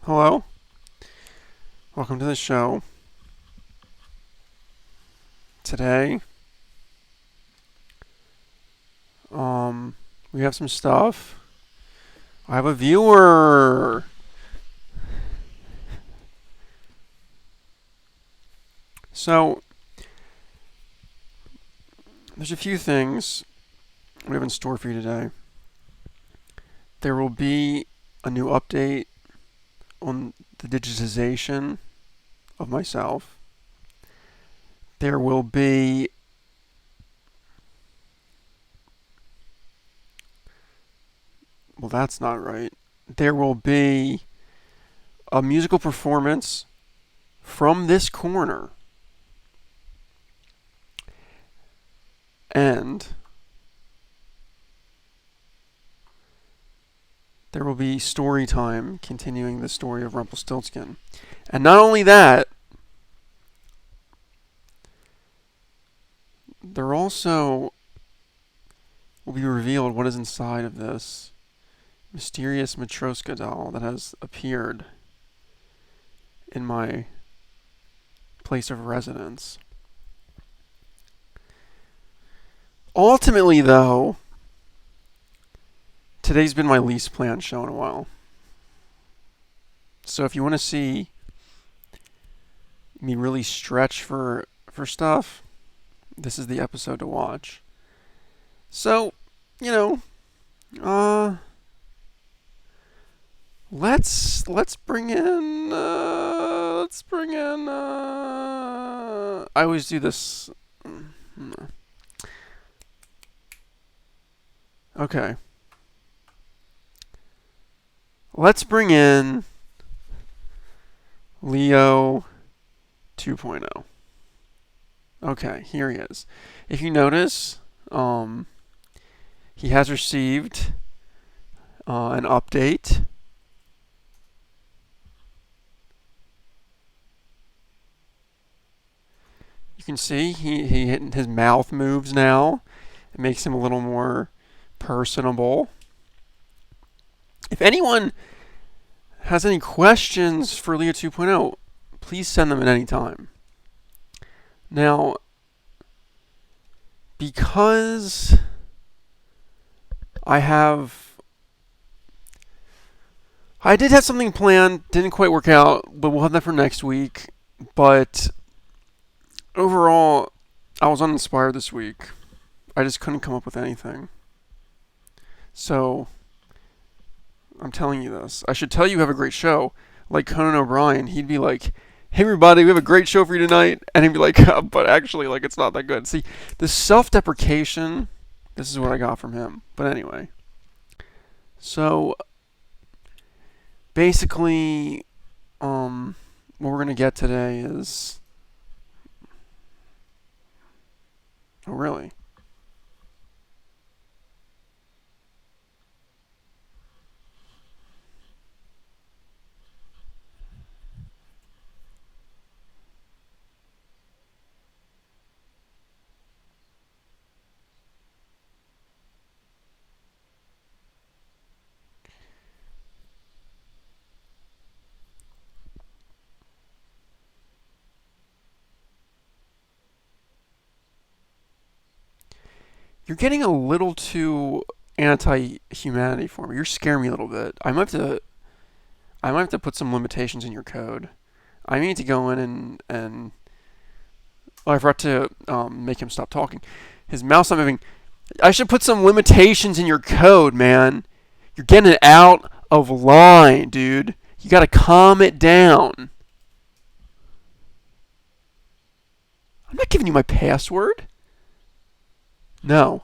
Hello, welcome to the show. Today, we have some stuff. I have a viewer. So, there's a few things we have in store for you today. There will be a new update on the digitization of myself. There will be well, that's not right. There will be a musical performance from this corner. And there will be story time continuing the story of Rumpelstiltskin. And not only that, there also will be revealed what is inside of this mysterious matroska doll that has appeared in my place of residence. Ultimately, though, today's been my least planned show in a while. So if you want to see me really stretch for stuff, this is the episode to watch. So, you know, let's bring in I always do this. Okay. Let's bring in Leo 2.0. Okay, here he is. If you notice, he has received an update. You can see his mouth moves now. It makes him a little more personable. If anyone has any questions for Leo 2.0, please send them at any time. Now, because I did have something planned, didn't quite work out, but we'll have that for next week. But overall, I was uninspired this week. I just couldn't come up with anything. So, I'm telling you this. I should tell you have a great show. Like Conan O'Brien, he'd be like, "Hey everybody, we have a great show for you tonight," and he'd be like, "But actually, like, it's not that good." See, the self-deprecation. This is what I got from him. But anyway, so basically, what we're gonna get today is. Oh really? You're getting a little too anti-humanity for me. You're scaring me a little bit. I might have to put some limitations in your code. I need to go in and oh, I forgot to make him stop talking. His mouth's not moving. I should put some limitations in your code, man. You're getting it out of line, dude. You gotta calm it down. I'm not giving you my password. No.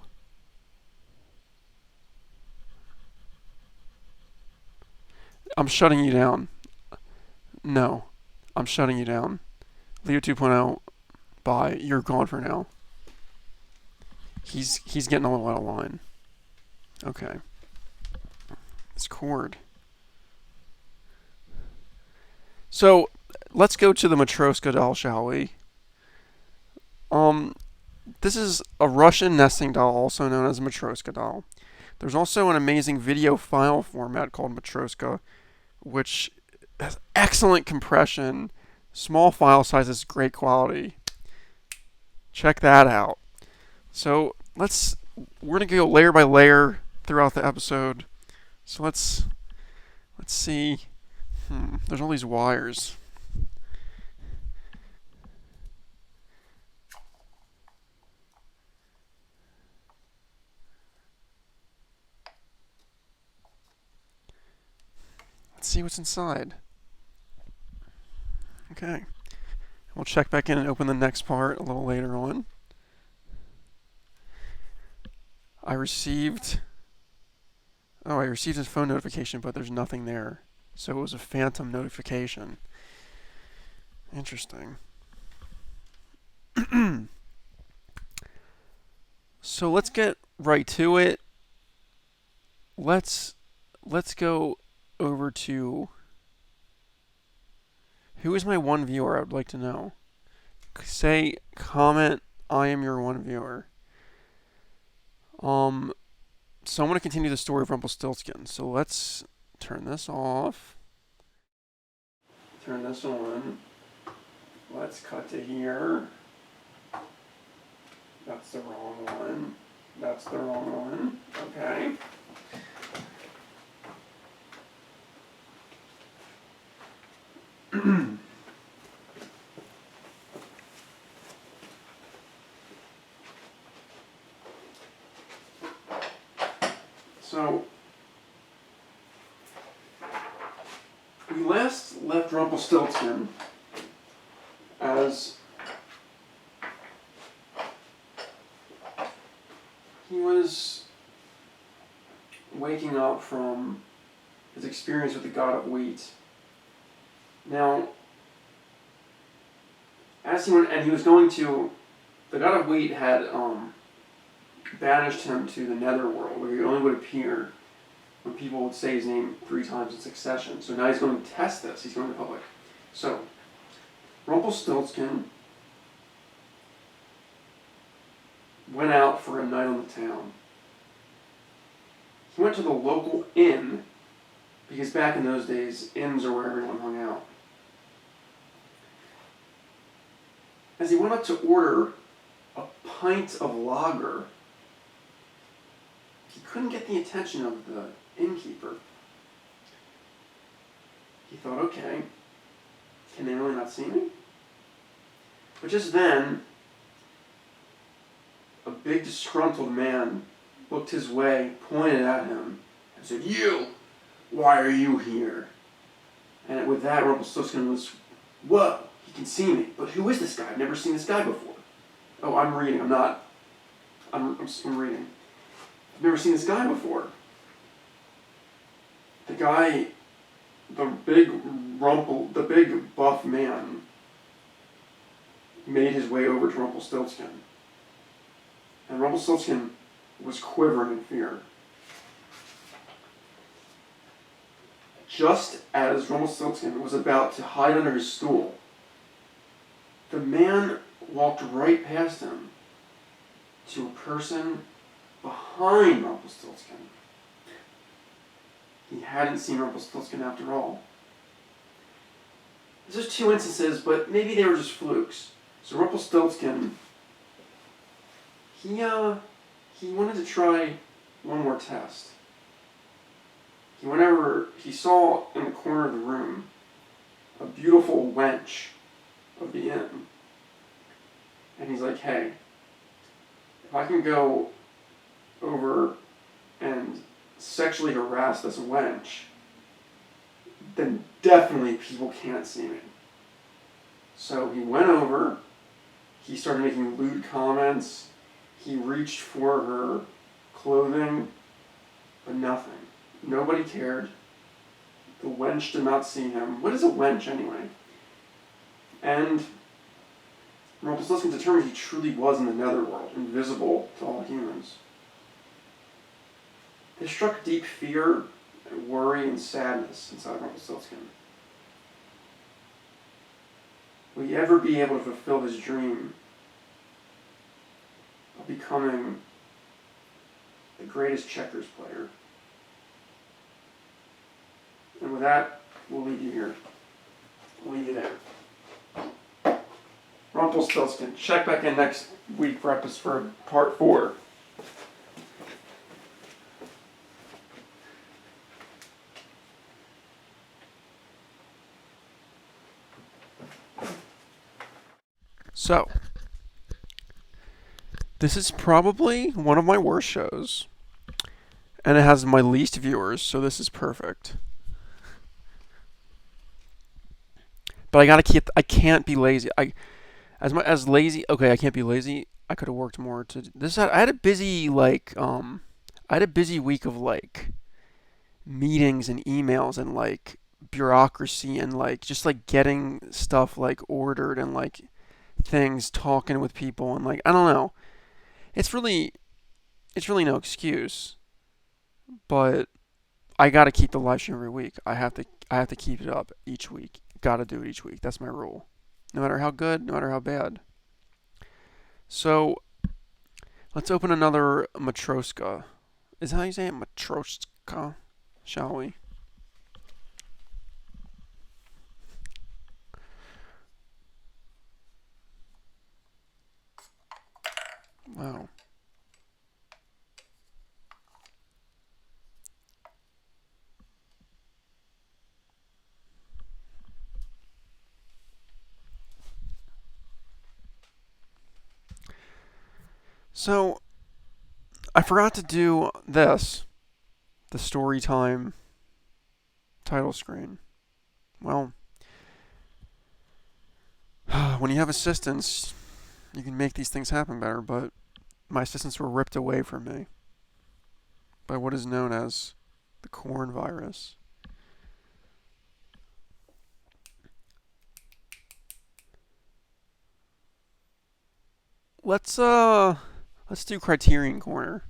I'm shutting you down. No. I'm shutting you down. Leo 2.0, bye. You're gone for now. He's getting a little out of line. Okay. It's cord. So, let's go to the matroska doll, shall we? This is a Russian nesting doll, also known as a matroska doll. There's also an amazing video file format called matroska, which has excellent compression, small file sizes, great quality. Check that out. So we're gonna go layer by layer throughout the episode. So let's see. There's all these wires. Let's see what's inside. Okay. We'll check back in and open the next part a little later on. I received a phone notification, but there's nothing there. So it was a phantom notification. Interesting. So let's get right to it. Let's go over to who is my one viewer. I would like to know. Say comment. I am your one viewer. So I'm going to continue the story of Rumpelstiltskin. So let's turn this off. Turn this on. Let's cut to here. That's the wrong one. That's the wrong one. Okay. So, we last left Rumpelstiltskin as he was waking up from his experience with the god of wheat. Now, as he went, and he was going to, the god of wheat had banished him to the netherworld, where he only would appear when people would say his name 3 times in succession. So now he's going to test this. He's going to public. So, Rumpelstiltskin went out for a night on the town. He went to the local inn, because back in those days, inns are where everyone hung out. As he went up to order a pint of lager, he couldn't get the attention of the innkeeper. He thought, okay, can they really not see me? But just then, a big disgruntled man looked his way, pointed at him, and said, "You! Why are you here?" And with that, Rumpelstiltskin was, "Whoa, he can see me. But who is this guy? I've never seen this guy before." Oh, I'm reading. I'm reading. I've never seen this guy before. The guy, the big buff man, made his way over to Rumpelstiltskin. And Rumpelstiltskin was quivering in fear. Just as Rumpelstiltskin was about to hide under his stool, the man walked right past him to a person behind Rumpelstiltskin. He hadn't seen Rumpelstiltskin after all. There's just 2 instances, but maybe they were just flukes. So Rumpelstiltskin, he wanted to try one more test. He saw in the corner of the room a beautiful wench of the inn. And he's like, hey, if I can go over and sexually harass this wench, then definitely people can't see me. So he went over, he started making lewd comments, he reached for her clothing, but nothing. Nobody cared. The wench did not see him. What is a wench anyway? And Rumpelstiltskin determined he truly was in the netherworld, invisible to all humans. There struck deep fear, and worry, and sadness inside Rumpelstiltskin. Will he ever be able to fulfill his dream of becoming the greatest checkers player? And with that, We'll leave you here. We'll leave you there. Rumpelstiltskin. Check back in next week for part 4. So, this is probably one of my worst shows. And it has my least viewers, so this is perfect. But I can't be lazy. I can't be lazy. I could have worked more to this. I had a busy week of meetings and emails and bureaucracy and just getting stuff ordered and things, talking with people and I don't know. It's really no excuse, but I gotta keep the live stream every week. I have to keep it up each week. Gotta do it each week. That's my rule. No matter how good, no matter how bad. So let's open another matroska. Is that how you say it? Matroska? Shall we? Wow. So, I forgot to do this, the story time title screen. Well, when you have assistants, you can make these things happen better, but my assistants were ripped away from me by what is known as the corn virus. Let's do Criterion Corner.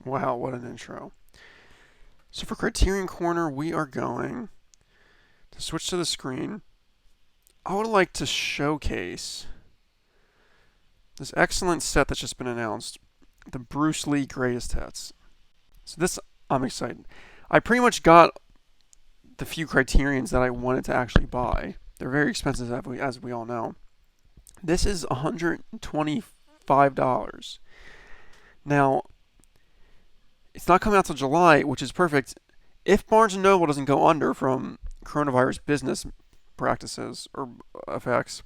Wow, what an intro. So for Criterion Corner, we are going to switch to the screen. I would like to showcase this excellent set that's just been announced, the Bruce Lee Greatest Hits. So this, I'm excited. I pretty much got the few Criterions that I wanted to actually buy. They're very expensive, as we all know. This is $125. Now, it's not coming out till July, which is perfect. If Barnes & Noble doesn't go under from coronavirus business practices or effects,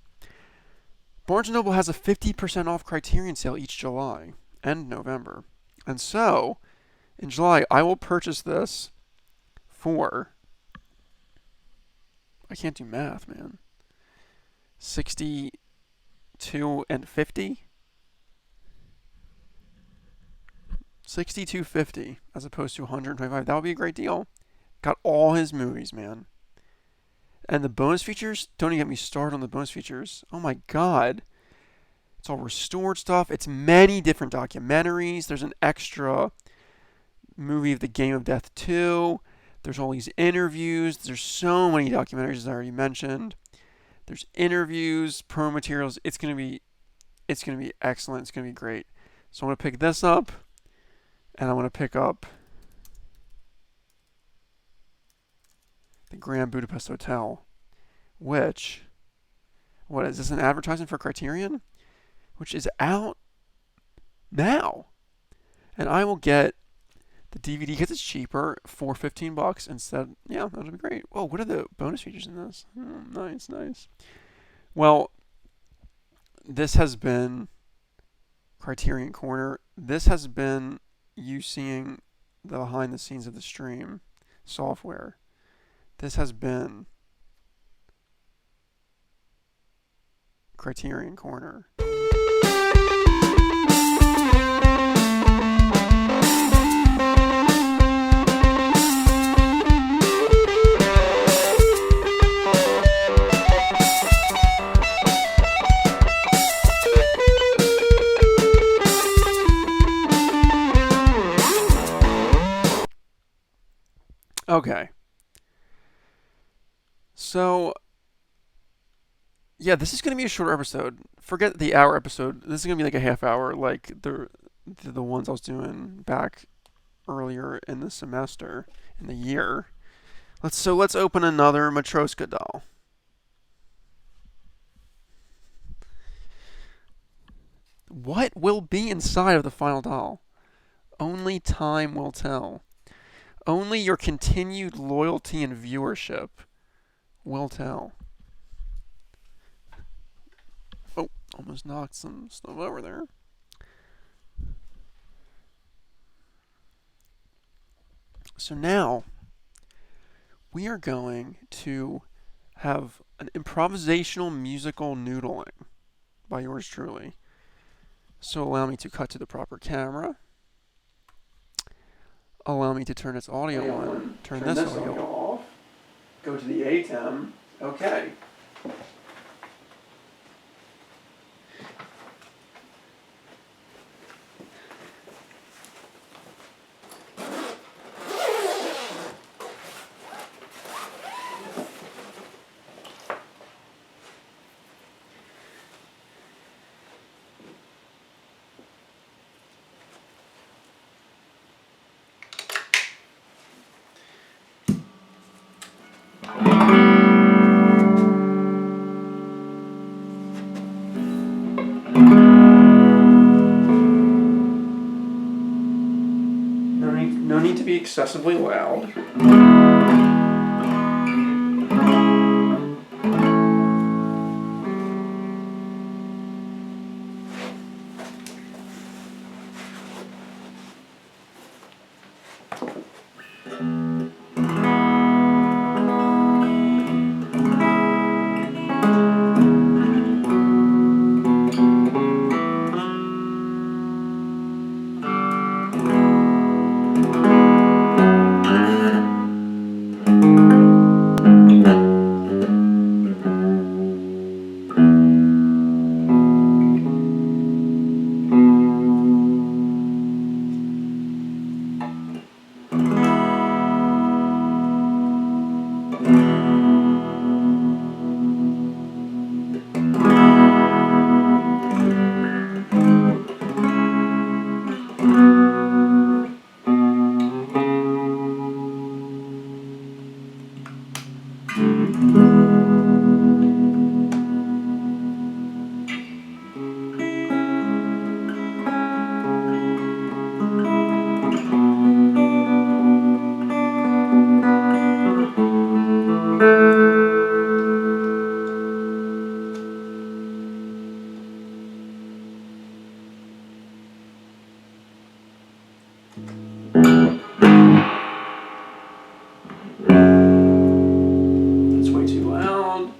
Barnes & Noble has a 50% off Criterion sale each July and November. And so, in July, I will purchase this for, I can't do math, man, 62 and 50? 62.50 as opposed to 125. That would be a great deal. Got all his movies, man. And the bonus features, don't even get me started on the bonus features. Oh my god. It's all restored stuff. It's many different documentaries. There's an extra movie of The Game of Death 2. There's all these interviews. There's so many documentaries, as I already mentioned. There's interviews, promo materials. It's gonna be excellent. It's gonna be great. So I'm gonna pick this up. And I want to pick up the Grand Budapest Hotel, which, what is this, an advertisement for Criterion? Which is out now. And I will get the DVD because it's cheaper for $15 instead. Yeah, that'll be great. Whoa, what are the bonus features in this? Oh, nice, nice. Well, this has been Criterion Corner. This has been you seeing the behind the scenes of the stream software. This has been Criterion Corner. Okay. So, yeah, this is going to be a shorter episode. Forget the hour episode. This is going to be like a half hour, like the ones I was doing back earlier in the semester, in the year. Let's open another matroska doll. What will be inside of the final doll? Only time will tell. Only your continued loyalty and viewership will tell. Oh, almost knocked some stuff over there. So now we are going to have an improvisational musical noodling by yours truly. So allow me to cut to the proper camera. Allow me to turn its audio on. Turn this audio off. Go to the ATEM. Okay. No need to be excessively loud. That's way too loud.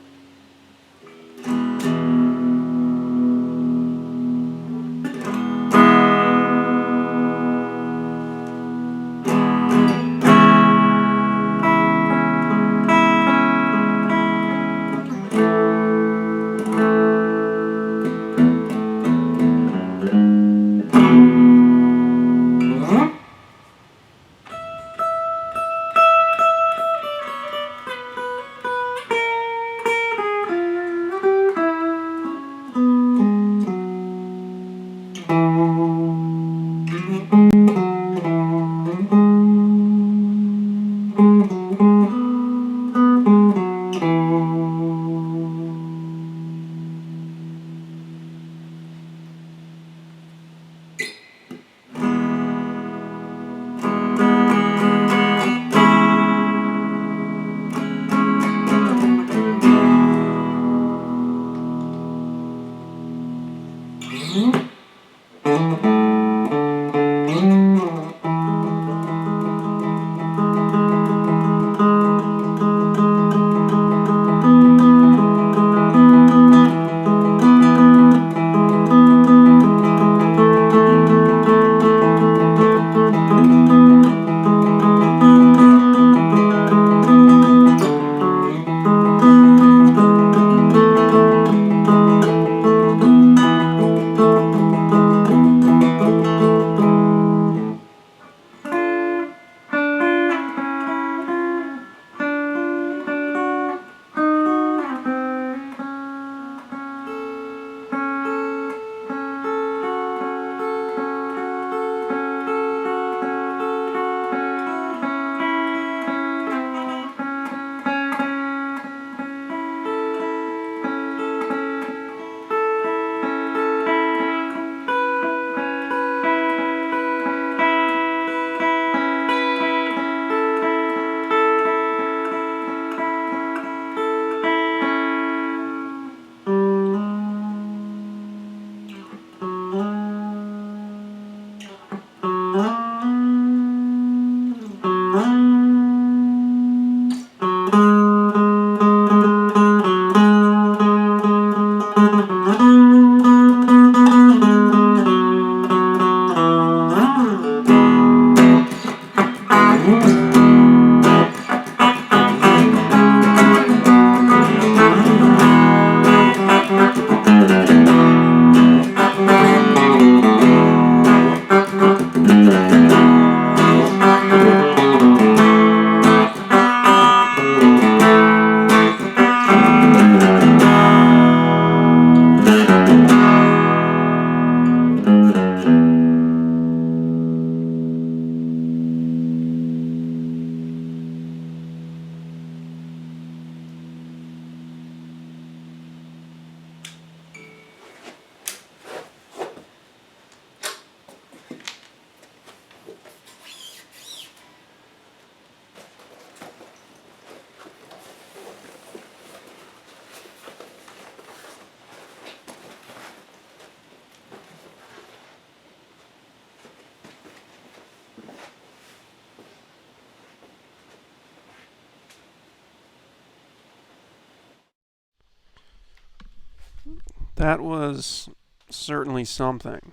That was certainly something.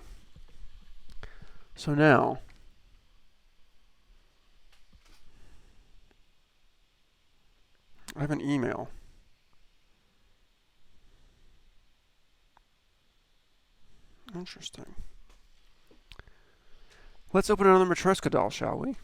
So now, I have an email. Interesting. Let's open another Matroska doll, shall we?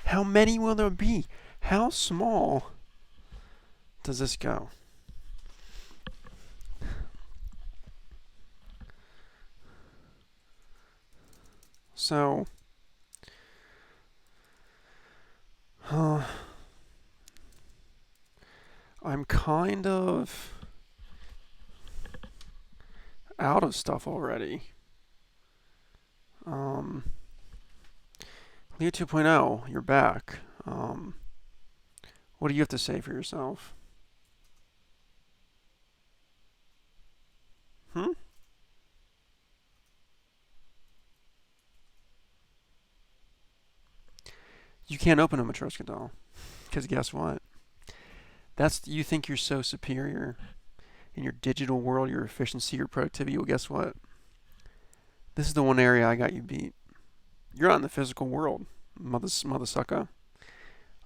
How many will there be? How small does this go? So, I'm kind of out of stuff already. Um, Leo 2.0, you're back. What do you have to say for yourself? Hmm? You can't open a Matroska doll. Because guess what? You think you're so superior in your digital world, your efficiency, your productivity. Well, guess what? This is the one area I got you beat. You're not in the physical world, mother sucker.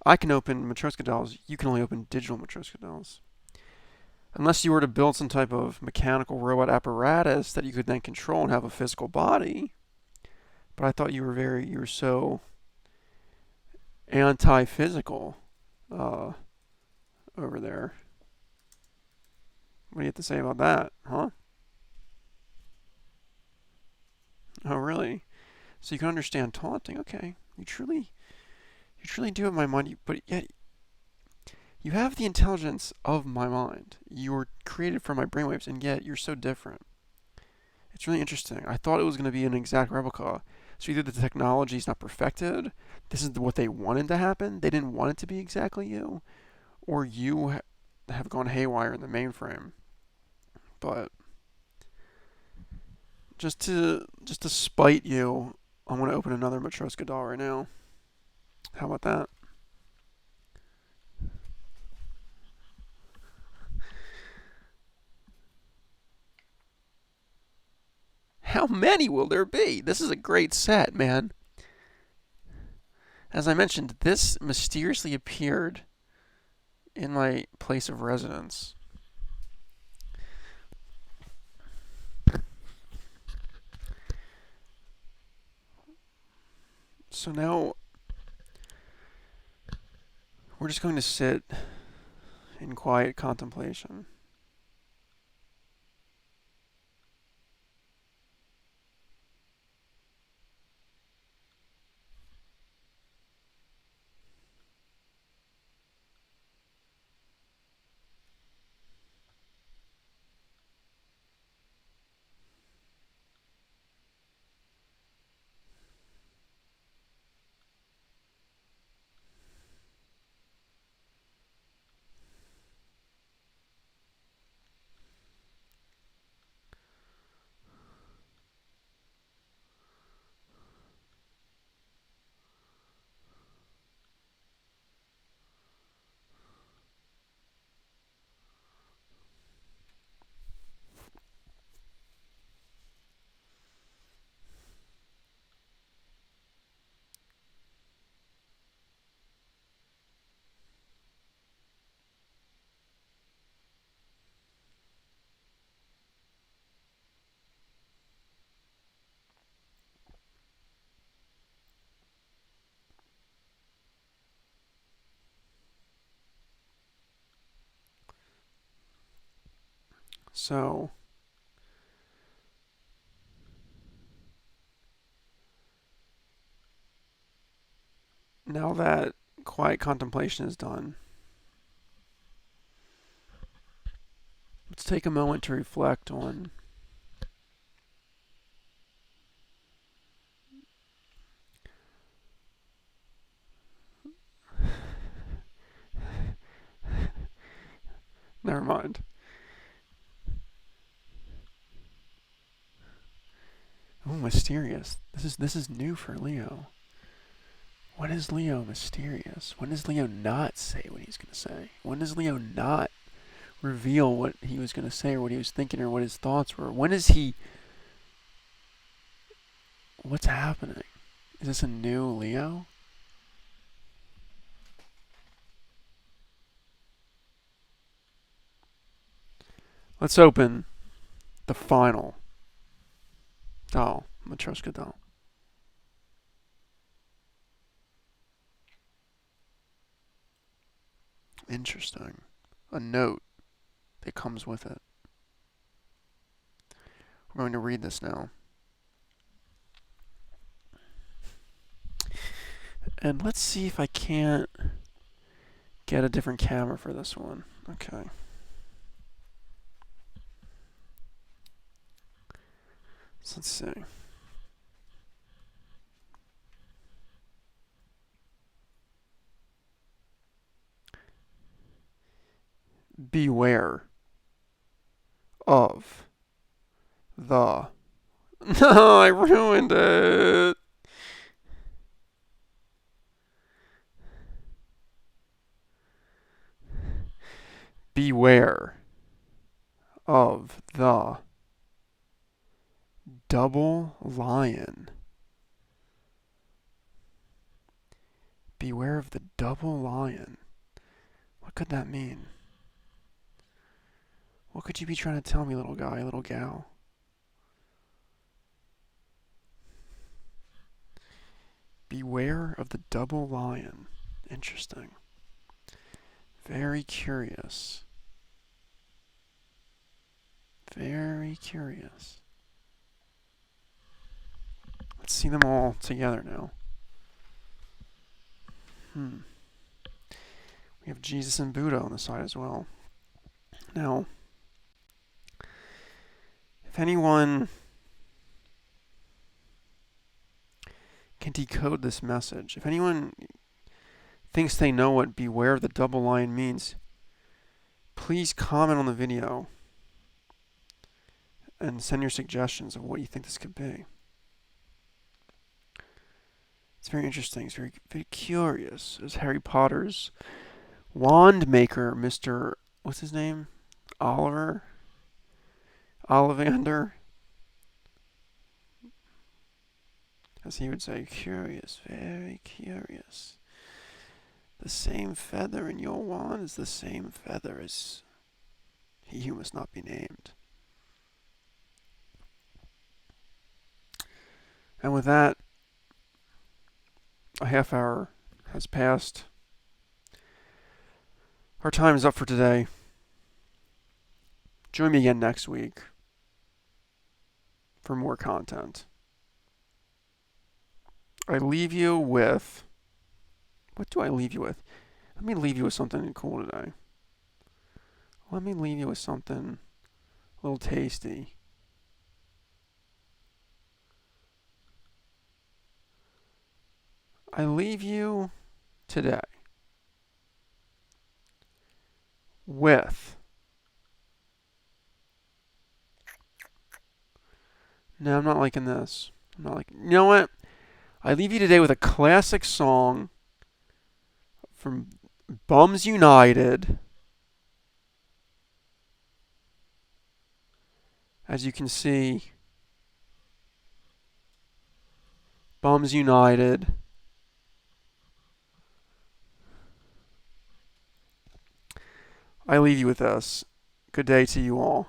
I can open Matroska dolls. You can only open digital Matroska dolls. Unless you were to build some type of mechanical robot apparatus that you could then control and have a physical body. But I thought you were so anti-physical uh, over there. What do you have to say about that, huh? Oh, really? So you can understand taunting? Okay, you truly do have my mind. But yet, you have the intelligence of my mind. You were created from my brainwaves, and yet you're so different. It's really interesting. I thought it was going to be an exact replica. So either the technology is not perfected, this is what they wanted to happen, they didn't want it to be exactly you, or you have gone haywire in the mainframe. But just to spite you, I'm going to open another Matroska doll right now. How about that? How many will there be? This is a great set, man. As I mentioned, this mysteriously appeared in my place of residence. So now we're just going to sit in quiet contemplation. So now that quiet contemplation is done, let's take a moment to reflect on never mind. Oh, mysterious. This is new for Leo. When is Leo mysterious? When does Leo not say what he's gonna say? When does Leo not reveal what he was gonna say or what he was thinking or what his thoughts were? When is he? What's happening? Is this a new Leo? Let's open the final doll, matroska doll. Interesting. A note that comes with it. We're going to read this now. And let's see if I can't get a different camera for this one. Okay. So let's see. Beware of the. No, I ruined it. Beware of the double lion. Beware of the double lion. What could that mean? What could you be trying to tell me, little guy, little gal? Beware of the double lion. Interesting. Very curious. Very curious. Let's see them all together now. We have Jesus and Buddha on the side as well. Now, if anyone can decode this message, if anyone thinks they know what beware of the double lion means, please comment on the video and send your suggestions of what you think this could be. It's very interesting. It's very, very curious. As Harry Potter's wand maker, Mr. What's his name? Oliver? Ollivander? As he would say, curious, very curious. The same feather in your wand is the same feather as he who must not be named. And with that, a half hour has passed. Our time is up for today. Join me again next week for more content. I leave you with. What do I leave you with? Let me leave you with something cool today. Let me leave you with something a little tasty. I leave you today with. No, I'm not liking this. I'm not like. You know what? I leave you today with a classic song from Bums United. As you can see, Bums United. I leave you with this. Good day to you all.